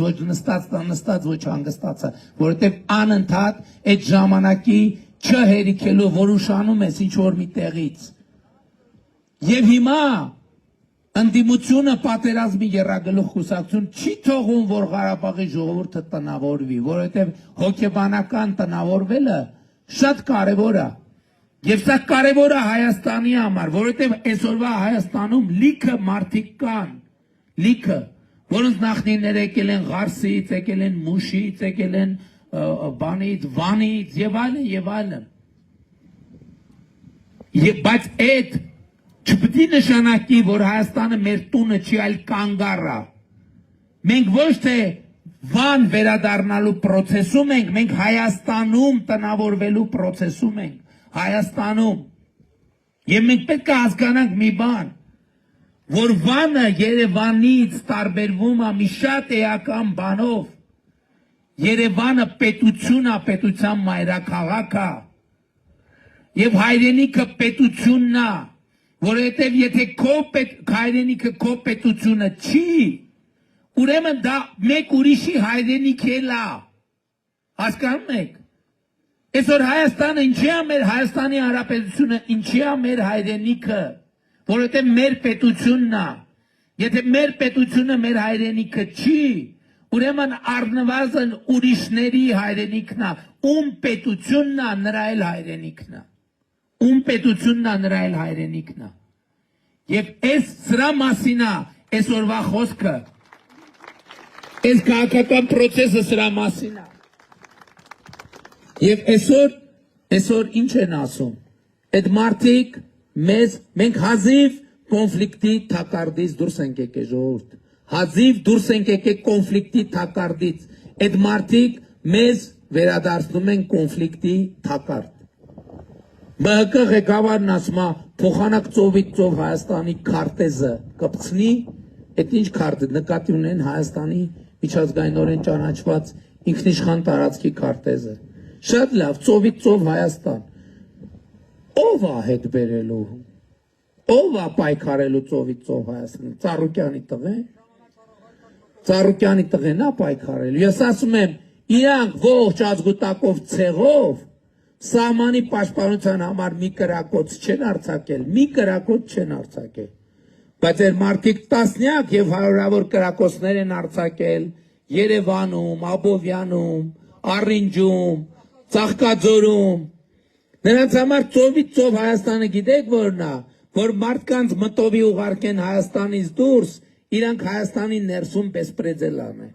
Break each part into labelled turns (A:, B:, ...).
A: ոչ նստած, ոչ հանգստացա, որովհետև անընդհատ այդ ժամանակի չհերիքելով որ ուշանում ես ինչ որ մի տեղից։ Եվ հիմա ընդդիմությունը պատերազմի եռագլուխ կուսակցություն չի թողում, որ Ղարաբաղի ժողովուրդը տնավորվի, որովհետև հոգեբանական տնավորվելը շատ կարևոր է։ Եվ սա կարևոր է Հայաստանի համար, որովհետև այսօրվա Հայաստանում լիքը մարդիկ կան, լիքը, որոնց նախնիները եկել են Ղարսից, եկել են Մուշից, եկել են բանից, Վանից եւ այլն։ Բայց այդ չպետք է նշանակի, որ Հայաստանը մեր տունը չի, այլ կանգառ է։ Մենք ոչ թե Վան վերադառնալու process-ում ենք, մենք Հայաստանում տնավորվելու process-ում ենք, Հայաստանում։ Եվ մենք պետք է հասկանանք մի բան, որ Վանը Երևանից տարբերվում է մի շատ էական բանով։ Երևանը պետություն է, պետության մայրաքաղաք է։ Եվ հայրենիքը պետությունն է, որովհետև եթե հայրենիքը քո պետությունը չի, ուրեմն դա մեկ ուրիշի հայրենիք էլ է, հասկանում եք։ Այսօր Հայաստանը ինչի է մեր Հայաստանի Հանրապետությունը, ինչի է մեր հայրենիքը, որովհետև մեր պետությունն է։ Եթե մեր պետությունը մեր հայրենիքը չի, ուրեմն առնվազն ուրիշների հայրենիքն է, ում պետությունն է, նրա էլ հայրենիքն է։ Ում պետությունն է, նրա էլ հայրենիքն է։ Եվ այս սրա մասին է այսօրվա խոսքը, այս քաղաքական process-ը սրա մասին է։ Եվ այսօր ինչ են ասում, այդ մարդիկ մենք հազիվ կոնֆլիկտի թակարդից դուրս ենք եկել ժողովուրդ, հազիվ դուրս ենք եկել կոնֆլիկտի թակարդից, այդ մարդիկ մեզ վերադարձնում են կոնֆլիկտի թակարդ։ ԲՀԿ ղեկավարն ասում է փոխանակ ծովից ծով Հայաստանի քարտեզը կպցնի, այդ ինչ քարտեզ նկատի ունեն Հայաստանի միջազգայինորեն ճանաչված ինքնիշխան տարածքի քարտեզը։ Շատ լավ, ծովից ծով Հայաստան։ Ո՞վ է հետ բերելու, ո՞վ է պայքարելու ծովից ծով Հայաստան, Ծառուկյանի տղեն։ Ծառուկյանի տղեն է պայքարելու։ Ես ասում եմ, իրանք ողջ ազգուտակով ցեղով սահմանի պաշտպանության համար մի կրակոց չեն արձակել, մի կրակոց չեն արձակել, բայց այդ մարդիկ տասնյակ եւ հարյուրավոր կրակոցներ են արձակել Երևանում, Աբովյանում, Առինջում, Ծաղկաձորում։ Նրանց համար ծովից ծով Հայաստանը գիտեք որն է, որ մարդկանց մտովի ուղարկեն Հայաստանից դուրս, իրանք Հայաստանի ներսում բեսպրեդել անեն։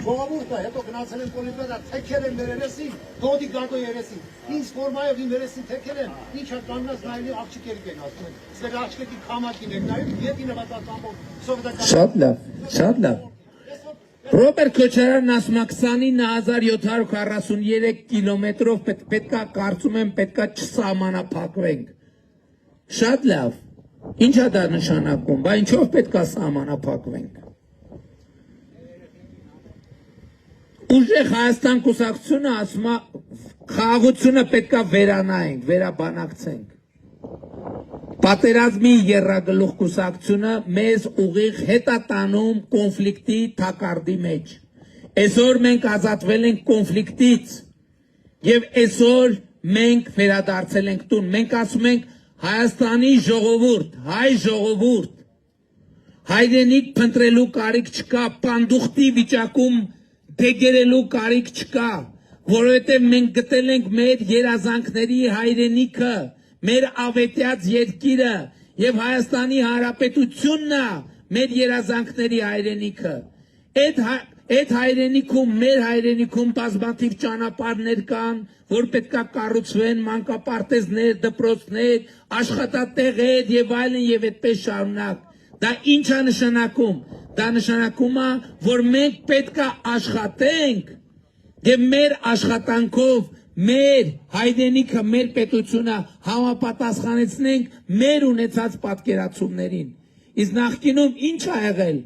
B: Ժողովուրդը հետո գնացել են կոլիպեդա, թեքել են մեր երեսին, դոդի գարդո երեսին, ինձ ֆորմայով իմ երեսին թեքել են, ինչա կաննաց նայելի աղջիկերիկ են ասում են, սեր աղջիկի կամակին են նայում, ետ ինավատակամով, սովետական։
A: Շատ լավ, շատ լավ։ Ռոբերտ Քոչարյանն ասում է 29743 կիլոմետրով պետքա կարծում եմ պետքա չսահմանափակվենք։ Շատ լավ։ Ինչ է դա նշանակում, բա ինչով պետքա սահմանափակվենք։ Ուժեղ Հայաստան կուսակցությունը ասում է խաղաղությունը պետքա վերանայենք, վերաբանակցենք։ Պատերազմի եռագլուխ կուսակցությունը մեզ ուղիղ հետ է տանում կոնֆլիկտի թակարդի մեջ։ Այսօր մենք ազատվել ենք կոնֆլիկտից եւ այսօր մենք վերադարձել ենք տուն։ Մենք ասում ենք Հայաստանի ժողովուրդ, հայ ժողովուրդ, հայրենիք փնտրելու կարիք չկա, պանդուխտի վիճակում դեգերելու կարիք չկա, որովհետև մենք գտել ենք մեր երազանքների հայրենիքը, մեր ավետյաց երկիրը եւ Հայաստանի Հանրապետությունն է մեր երազանքների հայրենիքը։ Այդ հայրենիքում, մեր հայրենիքում բազմաթիվ ճանապարհներ կան, որ պետքա կառուցվեն, մանկապարտեզներ, դպրոցներ, աշխատատեղեր եւ այլն եւ այդպես շարունակ։ Դա ինչ է նշանակում։ Դա նշանակում է, որ մենք պետքա աշխատենք եւ մեր աշխատանքով մեր հայրենիքը, մեր պետությունը համապատասխանեցնենք մեր ունեցած պատկերացումներին։ Իսկ նախկինում ինչ ա եղել։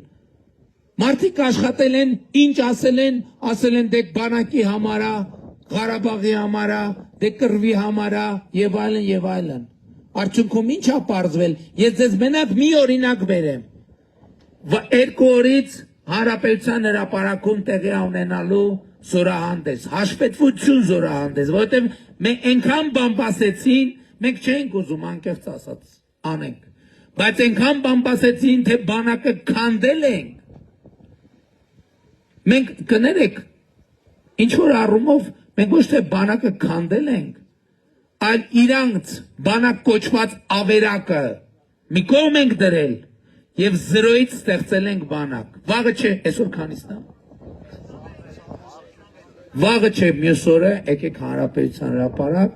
A: Մարդիկ աշխատել են, ինչ ասել են դե բանակի համար է, Ղարաբաղի համար է, դե կռվի համար է եւ այլն եւ այլն։ Արդյունքում ինչ է պարզվել։ Ես ձեզ մենակ մի օրինակ բերեմ։ Երկու օրից Հանրապետության հրապարակում տեղի ունենալու զորահանդես, հաշվետվություն զորահանդես, որովհետև մենք այնքան բամբասեցին, մենք չենք ուզում անկեղծ ասած անենք, բայց այնքան բամբասեցին, թե բանակը քանդել ենք։ Մենք կներեք, ինչ որ առումով մենք ոչ թե բանակը քանդել ենք, այլ իրանց բանակ կոչված ավերակը մի կողմ ենք դրել եւ զրոյից ստեղծել ենք բանակ։ Վաղը չէ, այսօր քանիսն է։ Վաղը չէ, մյուս օրը եկեք Հանրապետության հրապարակ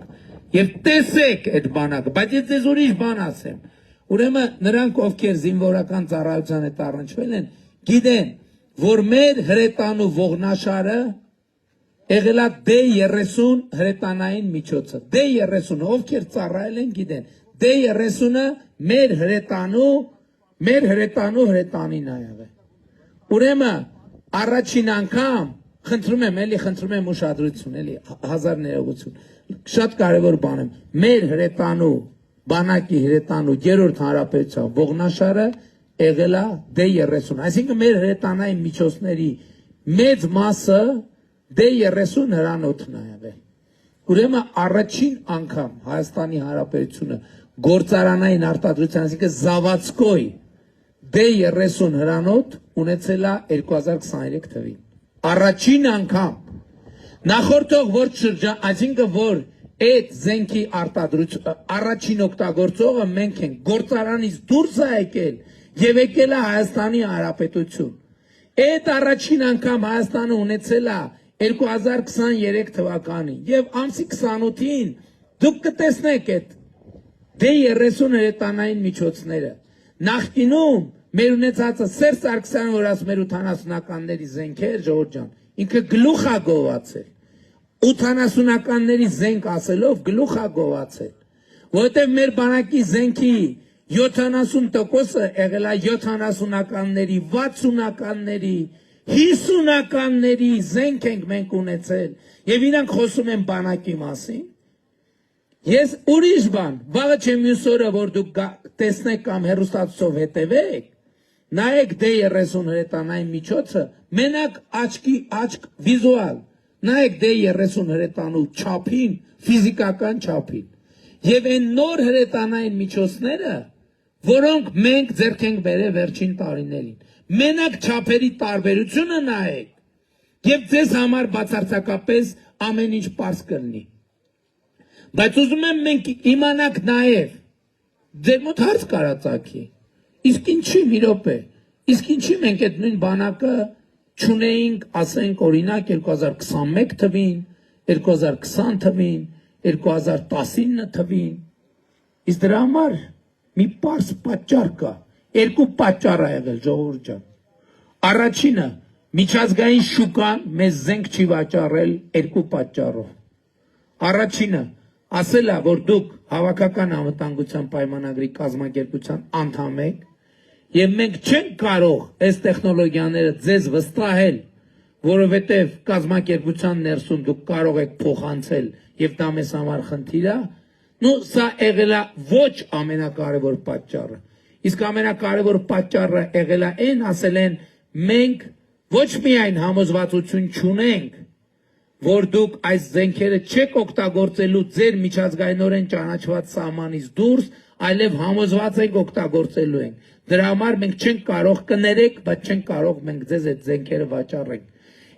A: եւ տեսեք այդ բանակը, բայց ես ձեզ ուրիշ բան ասեմ։ Ուրեմն նրանք, ովքեր զինվորական ծառայության հետ առնչվել են, գիտեն, որ մեր հրետանու ողնաշարը եղել է D30 հրետանային միջոցը։ D30-ը ովքեր ծառայել են գիտեն։ D30-ը մեր հրետանու հրետանին է եղել։ Ուրեմն առաջին անգամ խնդրում եմ ուշադրություն, էլի հազար ներողություն։ Շատ կարևոր բան եմ։ Մեր հրետանու բանակի հրետանու երրորդ հանրապետության ողնաշարը եղել է D30, այսինքն մեր հրետանային միջոցների մեծ մասը D30 հրանոթն է եղել։ Ուրեմն առաջին անգամ Հայաստանի Հանրապետությունը գործարանային արտադրության, այսինքն Զավադսկոյ D30 հրանոթ ունեցել է 2023 թվին։ Առաջին անգամ նախորդող որ շրջան, այսինքն որ այդ զենքի արտադրություն առաջին օգտագործողը մենք ենք, գործարանից դուրս է եկել եւ եկել է Հայաստանի Հանրապետություն։ Այդ առաջին անգամ Հայաստանը ունեցել է 2023 թվականին եւ ամսի 28-ին դուք կտեսնեք այդ D30 հրետանային միջոցները։ Նախկինում մեր ունեցածը Սերժ Սարգսյանը, որ ասում էր 80-ականների զենքեր, Ժողովուրդ ջան, ինքը գլուխ է գովացել։ 80-ականների զենք ասելով գլուխ է գովացել, որովհետև մեր բանակի զենքի 70%-ը եղել է 70-ականների, 60-ականների, 50-ականների զենք ենք մենք ունեցել, եւ իրանք խոսում են բանակի մասին։ Ես ուրիշ բան, վաղը չէ մյուս օրը, որ դուք տեսնեք կամ հեռուստացույցով հետևեք, նայեք D30 հրետանային միջոցը, մենակ աչք վիզուալ, նայեք D30 հրետանու չափին, ֆիզիկական չափին, եւ այն նոր հրետանային միջոցները, որոնք մենք ձեռք ենք բերել վերջին տարիներին, մենակ չափերի տարբերությունը նայեք, եւ ձեզ համար բացարձակապես ամեն ինչ պարզ կլինի։ Բայց ուզում եմ մենք իմանանք նաև, ձեր մոտ հարց կարածակի, իսկ ինչի մի րոպե, իսկ ինչի մենք այդ նույն բանակը չունեինք, ասենք օրինակ 2021 թվին, 2020 թվին, 2019 թվին, իսկ դրա համար մի պարզ պատճառ կա, երկու պատճառ է եղել, ժողովուրդ ջան։ Առաջինը, միջազգային շուկան մեզ զենք չի վաճառել երկու պատճառով։ Առաջինը, ասել է, որ դուք հավաքական անվտանգության պայմանագրի կազմակերպության անդամ եք, եւ մենք չենք կարող այս տեխնոլոգիաները ձեզ վստահել, որովհետեւ կազմակերպության ներսում դուք կարող եք փոխանցել եւ դա մեզ համար խնդիր է, նո սա եղել է ոչ ամենակարևոր պատճառը։ Իսկ ամենակարևոր պատճառը եղել է այն, ասել են, մենք ոչ միայն համոզվածություն չունենք, որ դուք այս զենքերը չեք օգտագործելու ձեր միջազգայինորեն ճանաչված սահմանից դուրս, այլև համոզված ենք օգտագործելու ենք։ Դրա համար մենք չենք կարող կներեք, բայց չենք կարող մենք ձեզ այդ զենքերը վաճառենք։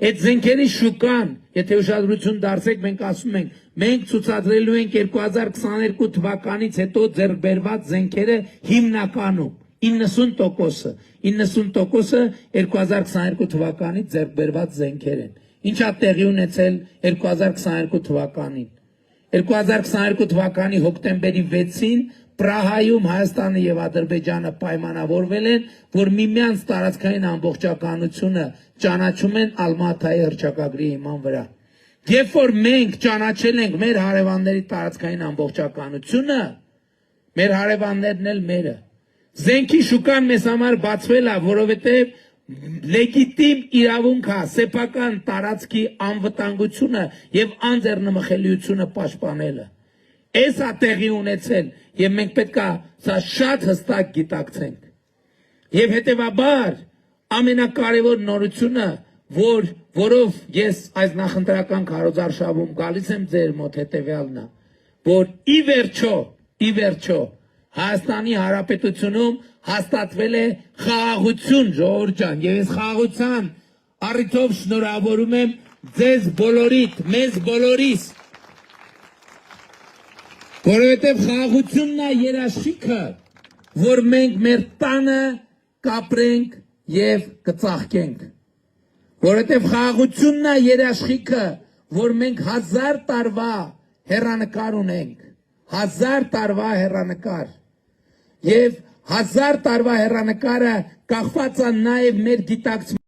A: Այդ զենքերի շուկան, եթե ուշադրություն դարձեք, մենք ասում ենք, մենք ցուցադրելու ենք 2022 թվականից հետո ձեռք բերված զենքերը հիմնականում 90%-ը 2022 թվականից ձեռք բերված զենքեր են։ Ինչա տեղի ունեցել 2022 թվականին։ 2022 թվականի հոկտեմբերի 6-ին Պրահայում Հայաստանը եւ Ադրբեջանը պայմանավորվել են, որ միմյանց տարածքային ամբողջականությունը ճանաչում են Ալմատայի հռչակագրի հիման վրա։ Երբ որ մենք ճանաչել ենք մեր հարևանների տարածքային ամբողջականությունը, մեր հարևաններն էլ մերը։ Զենքի շուկան մեզ համար բացվել է, որովհետեւ լեգիտիմ իրավունք է սեփական տարածքի անվտանգությունը եւ անձեռնմխելիությունը պաշտպանելը։ Էս է տեղի ունեցել եւ մենք պետքա սա շատ հստակ գիտակցենք։ Եվ հետեւաբար ամենակարևոր նորությունը, որով ես այս նախընտրական քարոզարշավում գալիս եմ ձեր մոտ հետեւյալն է, որ ի վերջո Հայաստանի Հանրապետությունում հաստատվել է խաղաղություն, ժողովուրդ ջան, եւ այս խաղաղության առիթով շնորհավորում եմ ձեզ բոլորիդ, մեզ բոլորիս, որովհետեւ խաղաղությունն է երաշխիքը, որ մենք մեր տանը կապրենք եւ կծաղկենք, որովհետեւ խաղաղությունն է երաշխիքը, որ մենք 1000 տարվա հեռանկար ունենք, 1000 տարվա հեռանկար, եւ 1000 տարվա հեռանկարը կախված է նաեւ մեր գիտակցման